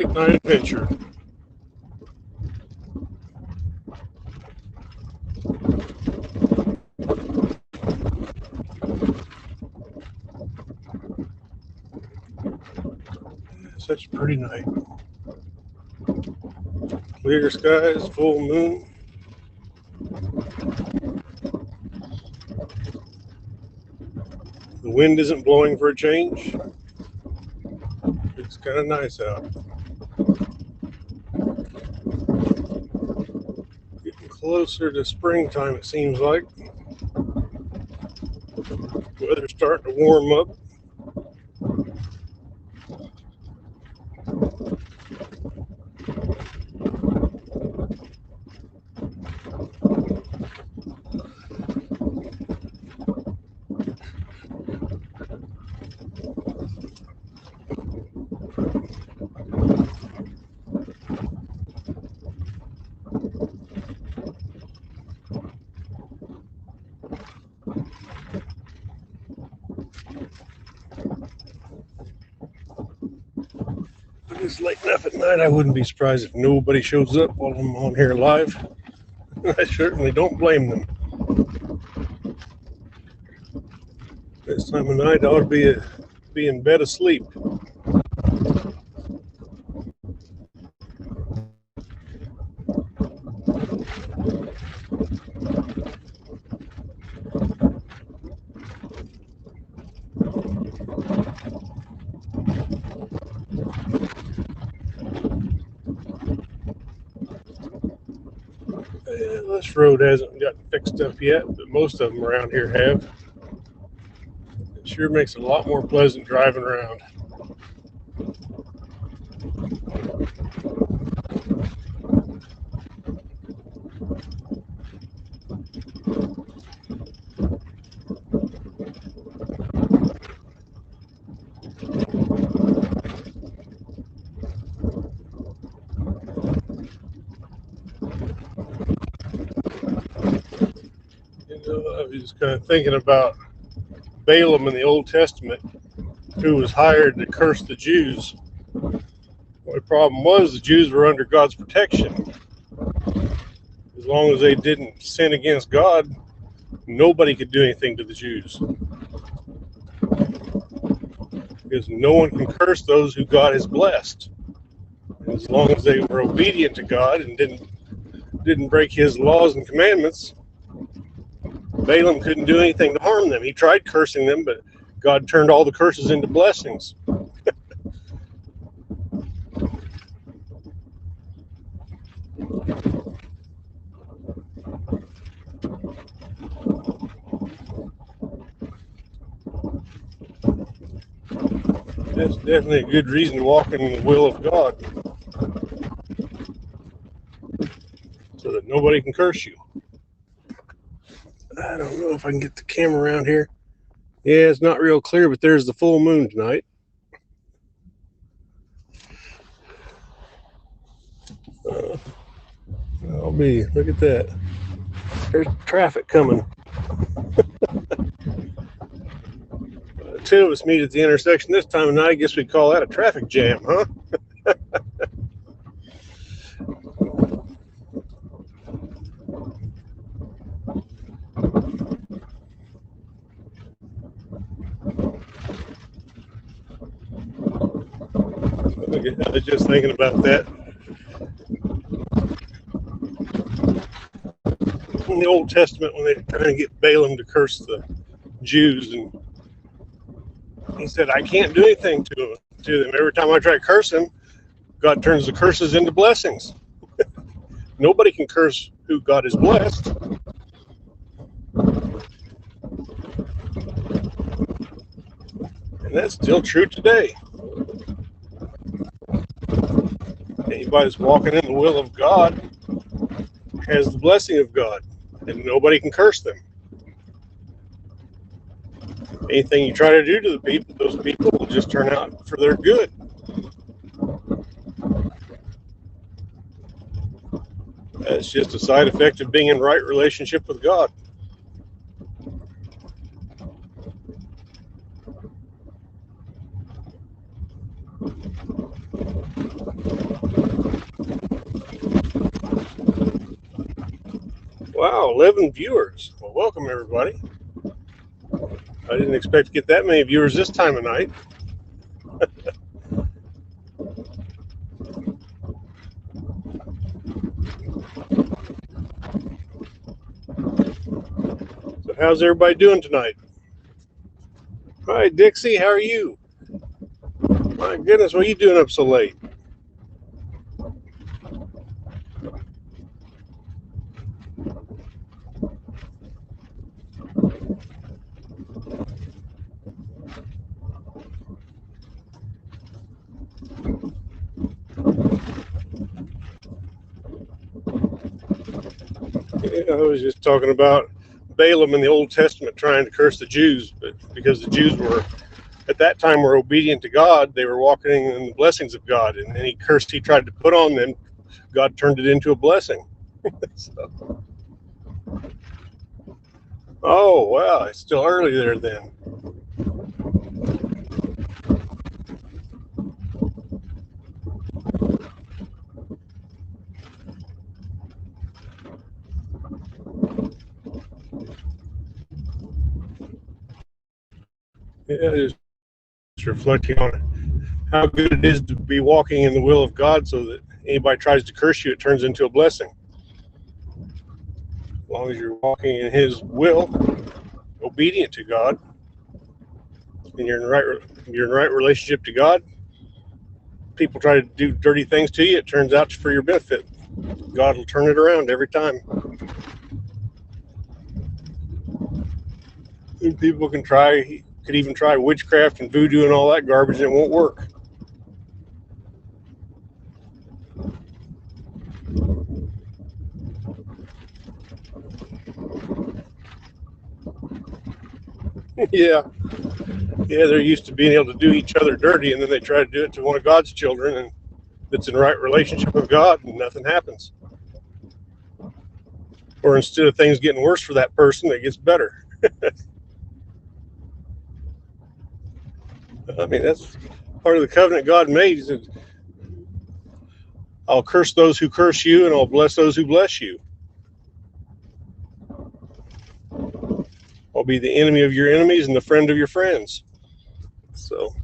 Late night adventure. Such a pretty night. Clear skies, full moon. The wind isn't blowing for a change. It's kind of nice out. Getting closer to springtime, it seems like. Weather's starting to warm up. It's late enough at night. I wouldn't be surprised if nobody shows up while I'm on here live. I certainly don't blame them. This time of night, I ought to be in bed asleep. This road hasn't gotten fixed up yet, but most of them around here have. It sure makes it a lot more pleasant driving around. I was kind of thinking about Balaam in the Old Testament, who was hired to curse the Jews. Well, the problem was the Jews were under God's protection. As long as they didn't sin against God, nobody could do anything to the Jews. Because no one can curse those who God has blessed. As long as they were obedient to God and didn't break his laws and commandments, Balaam couldn't do anything to harm them. He tried cursing them, but God turned all the curses into blessings. That's definitely a good reason to walk in the will of God, so that nobody can curse you. I don't know if I can get the camera around here. Yeah, it's not real clear, but there's the full moon tonight. Look at that. There's traffic coming. Two of us meet at the intersection this time of night. I guess we'd call that a traffic jam, huh? I was just thinking about that. In the Old Testament, when they were trying to get Balaam to curse the Jews, and he said, I can't do anything to them. Every time I try to curse them, God turns the curses into blessings. Nobody can curse who God has blessed. And that's still true today. Anybody that's walking in the will of God has the blessing of God, and nobody can curse them. Anything you try to do to the people, those people will just turn out for their good. That's just a side effect of being in right relationship with God. Wow, 11 viewers. Well, welcome everybody. I didn't expect to get that many viewers this time of night. So how's everybody doing tonight? Hi, Dixie, how are you? My goodness, what are you doing up so late? Yeah, I was just talking about Balaam in the Old Testament trying to curse the Jews, but because the Jews were at that time were obedient to God, they were walking in the blessings of God, and any curse he tried to put on them, God turned it into a blessing. So, oh wow, it's still early there then. Yeah, just reflecting on how good it is to be walking in the will of God, so that anybody tries to curse you, it turns into a blessing. As long as you're walking in His will, obedient to God, and you're in right relationship to God. People try to do dirty things to you, it turns out for your benefit. God will turn it around every time. And people could even try witchcraft and voodoo and all that garbage, and it won't work. Yeah, they're used to being able to do each other dirty, and then they try to do it to one of God's children, and that's in right relationship with God, and nothing happens. Or instead of things getting worse for that person, it gets better. I mean, that's part of the covenant God made. He said, I'll curse those who curse you, and I'll bless those who bless you. I'll be the enemy of your enemies and the friend of your friends. So,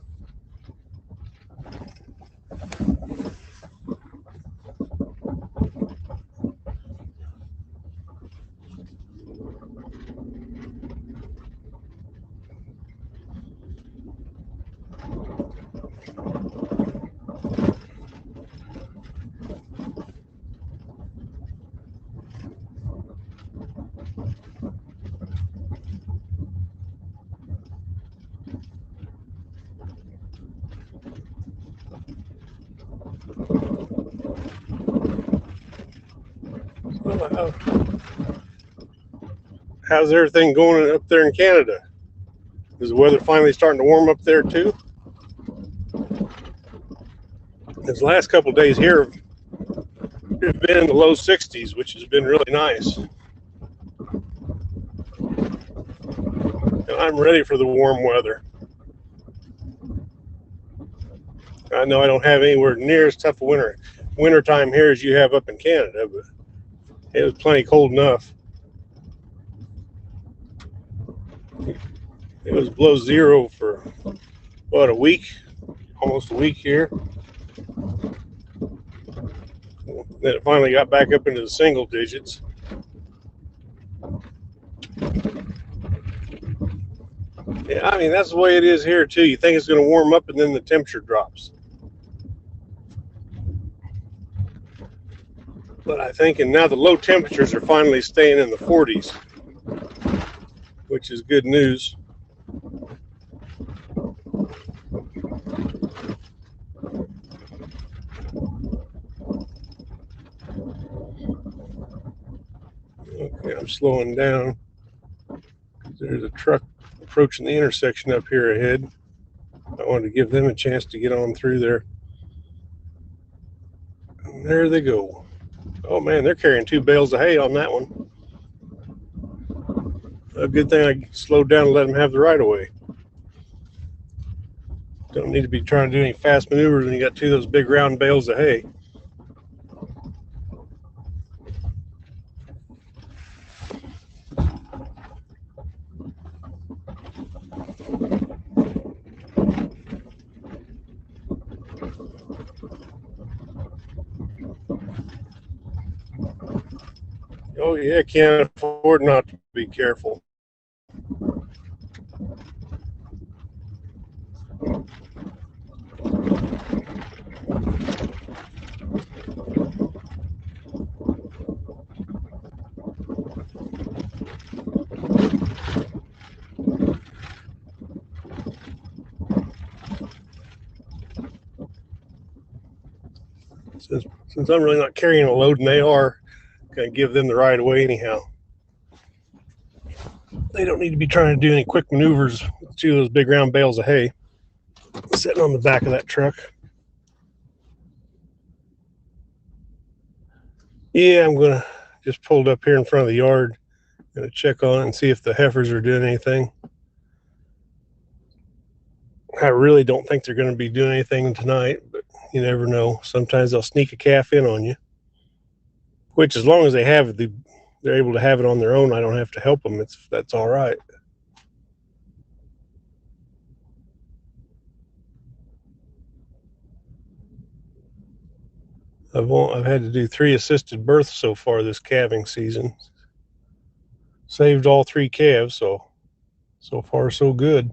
how's everything going up there in Canada? Is the weather finally starting to warm up there too? This last couple of days here have been in the low 60s, which has been really nice. And I'm ready for the warm weather. I know I don't have anywhere near as tough a winter time here as you have up in Canada, but it was plenty cold enough. It was below zero for what, a week, almost a week here. Then it finally got back up into the single digits. Yeah, I mean, that's the way it is here too. You think it's going to warm up, and then the temperature drops. But I think, and now the low temperatures are finally staying in the 40s, which is good news. Okay, I'm slowing down. There's a truck approaching the intersection up here ahead. I wanted to give them a chance to get on through there. And there they go. Oh man, they're carrying 2 bales of hay on that one. A good thing I slowed down and let them have the right of way. Don't need to be trying to do any fast maneuvers when you got two of those big round bales of hay. Oh yeah, can't afford not to be careful. Since I'm really not carrying a load and they are, going to give them the right of way anyhow. They don't need to be trying to do any quick maneuvers with two of those big round bales of hay sitting on the back of that truck. Yeah, I'm going to just pulled up here in front of the yard. Going to check on it and see if the heifers are doing anything. I really don't think they're going to be doing anything tonight, but you never know. Sometimes they'll sneak a calf in on you, which as long as they're able to have it on their own, I don't have to help them. That's all right. I've had to do 3 assisted births so far this calving season. Saved all 3 calves, so far so good.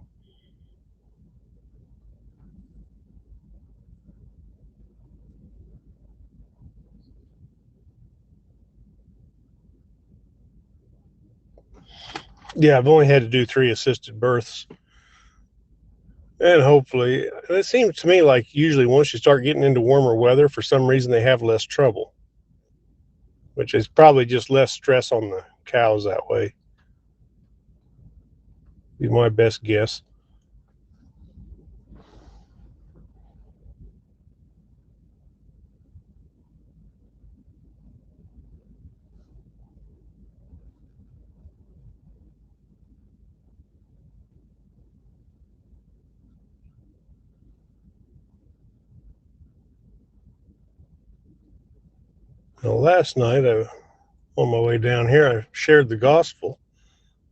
Yeah, I've only had to do 3 assisted births. And hopefully, it seems to me like usually once you start getting into warmer weather, for some reason they have less trouble, which is probably just less stress on the cows that way. Be my best guess. Now, last night, on my way down here, I shared the gospel.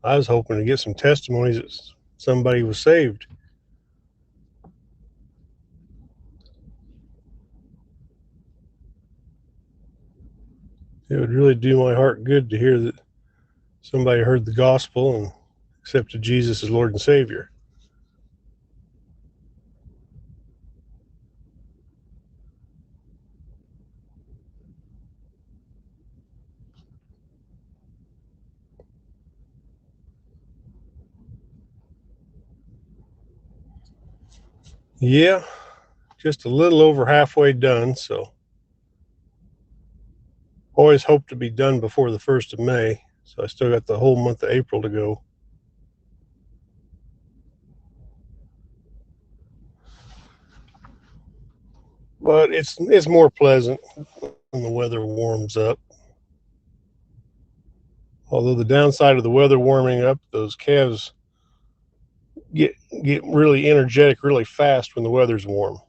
I was hoping to get some testimonies that somebody was saved. It would really do my heart good to hear that somebody heard the gospel and accepted Jesus as Lord and Savior. Yeah, just a little over halfway done, so always hope to be done before the 1st of May. So I still got the whole month of April to go. But it's more pleasant when the weather warms up. Although the downside of the weather warming up, those calves get really energetic really fast when the weather's warm.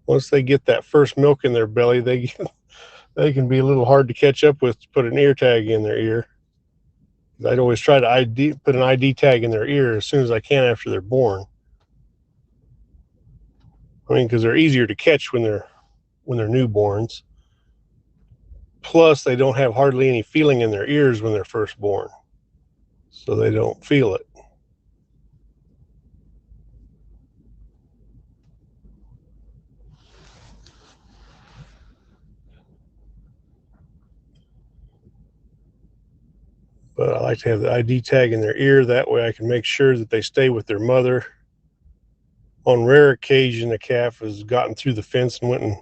Once they get that first milk in their belly, they can be a little hard to catch up with to put an ear tag in their ear. I'd always try to put an ID tag in their ear as soon as I can after they're born. I mean, because they're easier to catch when they're newborns. Plus, they don't have hardly any feeling in their ears when they're first born, so they don't feel it. But I like to have the ID tag in their ear. That way I can make sure that they stay with their mother. On rare occasion, a calf has gotten through the fence and went and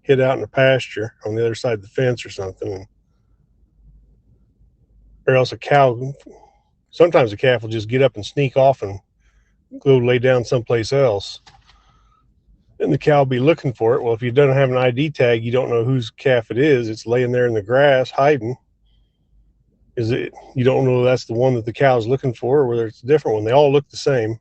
hid out in the pasture on the other side of the fence or something. Or else sometimes a calf will just get up and sneak off and go lay down someplace else. And the cow will be looking for it. Well, if you don't have an ID tag, you don't know whose calf it is. It's laying there in the grass hiding. You don't know that's the one that the cow is looking for, or whether it's a different one. They all look the same.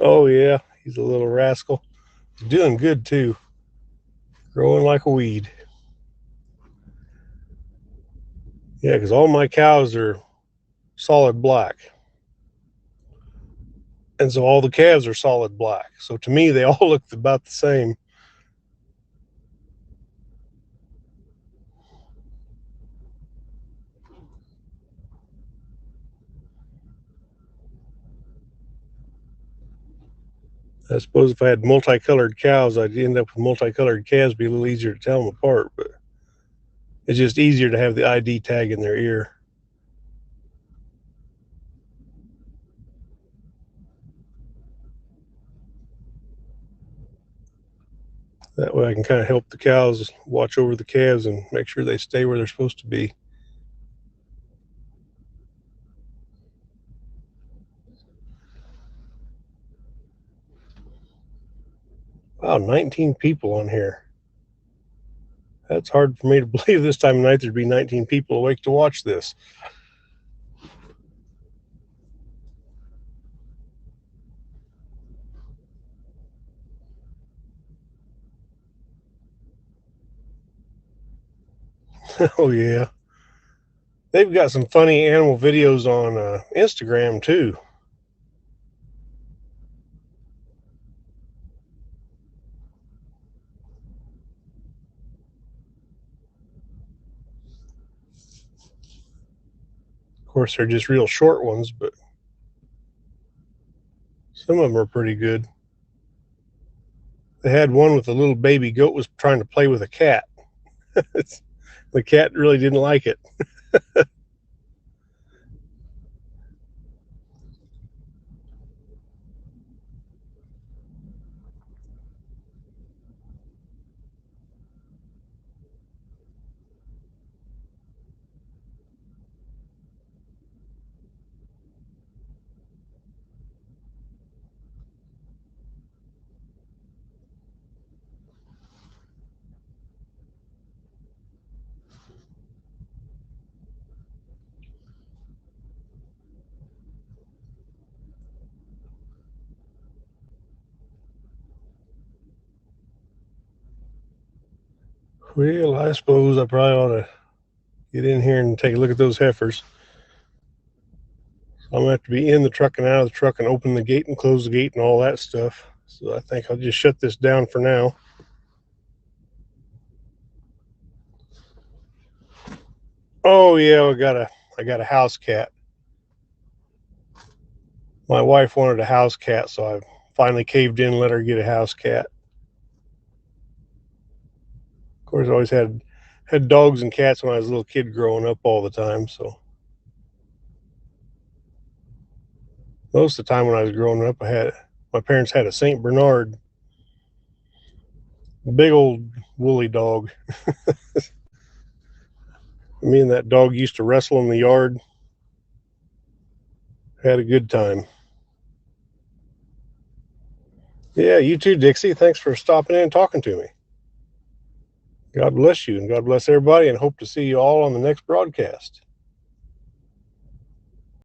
Oh yeah, he's a little rascal. He's doing good too. Growing like a weed. Yeah, because all my cows are solid black. And so all the calves are solid black. So to me, they all look about the same. I suppose if I had multicolored cows, I'd end up with multicolored calves. It'd be a little easier to tell them apart, but it's just easier to have the ID tag in their ear. That way I can kind of help the cows watch over the calves and make sure they stay where they're supposed to be. Wow, 19 people on here. That's hard for me to believe this time of night there'd be 19 people awake to watch this. Oh, yeah. They've got some funny animal videos on Instagram, too. Of course, they're just real short ones, but some of them are pretty good. They had one with a little baby goat was trying to play with a cat. The cat really didn't like it. Well, I suppose I probably ought to get in here and take a look at those heifers. I'm gonna have to be in the truck and out of the truck and open the gate and close the gate and all that stuff. So I think I'll just shut this down for now. Oh yeah, I got a house cat. My wife wanted a house cat, so I finally caved in and let her get a house cat. Of course, I always had dogs and cats when I was a little kid growing up all the time. So most of the time when I was growing up, my parents had a Saint Bernard, big old woolly dog. Me and that dog used to wrestle in the yard. Had a good time. Yeah, you too, Dixie. Thanks for stopping in and talking to me. God bless you and God bless everybody, and hope to see you all on the next broadcast.